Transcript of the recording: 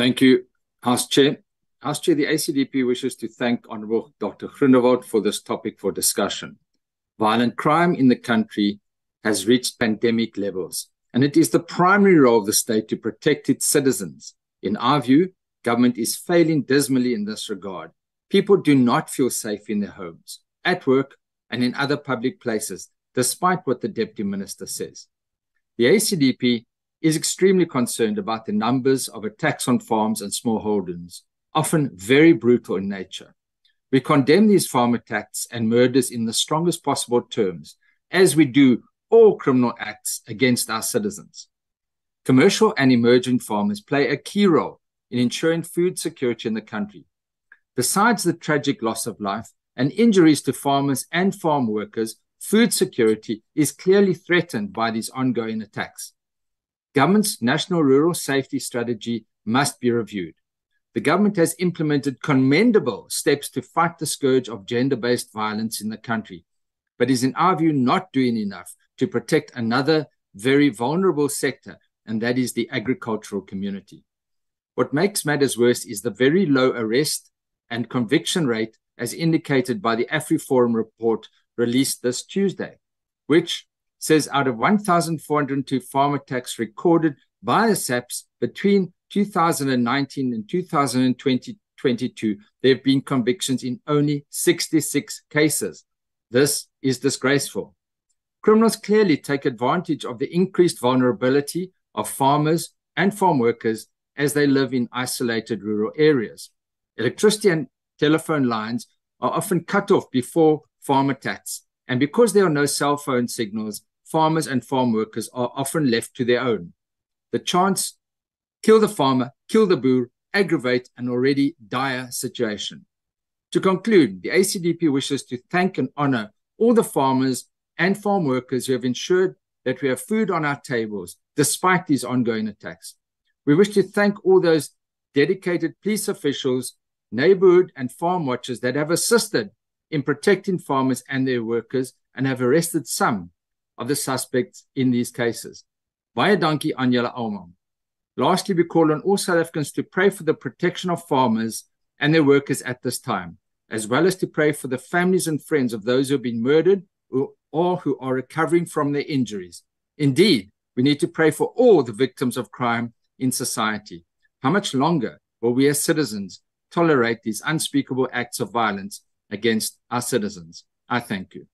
Thank you, House Chair. House Chair, the ACDP wishes to thank Honourable Dr. Groenewald for this topic for discussion. Violent crime in the country has reached pandemic levels, and it is the primary role of the state to protect its citizens. In our view, government is failing dismally in this regard. People do not feel safe in their homes, at work, and in other public places, despite what the Deputy Minister says. The ACDP is extremely concerned about the numbers of attacks on farms and smallholdings, often very brutal in nature. We condemn these farm attacks and murders in the strongest possible terms, as we do all criminal acts against our citizens. Commercial and emerging farmers play a key role in ensuring food security in the country. Besides the tragic loss of life and injuries to farmers and farm workers, food security is clearly threatened by these ongoing attacks. Government's National Rural Safety Strategy must be reviewed. The government has implemented commendable steps to fight the scourge of gender-based violence in the country, but is in our view not doing enough to protect another very vulnerable sector, and that is the agricultural community. What makes matters worse is the very low arrest and conviction rate as indicated by the AfriForum report released this Tuesday, which says out of 1,402 farm attacks recorded by the SAPS between 2019 and 2022, there have been convictions in only 66 cases. This is disgraceful. Criminals clearly take advantage of the increased vulnerability of farmers and farm workers as they live in isolated rural areas. Electricity and telephone lines are often cut off before farm attacks, and because there are no cell phone signals, farmers and farm workers are often left to their own. The chance kill the farmer, kill the boer, aggravate an already dire situation. To conclude, the ACDP wishes to thank and honour all the farmers and farm workers who have ensured that we have food on our tables despite these ongoing attacks. We wish to thank all those dedicated police officials, neighbourhood and farm watchers that have assisted in protecting farmers and their workers and have arrested some of the suspects in these cases. Baie dankie aan julle almal. Lastly, we call on all South Africans to pray for the protection of farmers and their workers at this time, as well as to pray for the families and friends of those who have been murdered or who are recovering from their injuries. Indeed, we need to pray for all the victims of crime in society. How much longer will we as citizens tolerate these unspeakable acts of violence against our citizens? I thank you.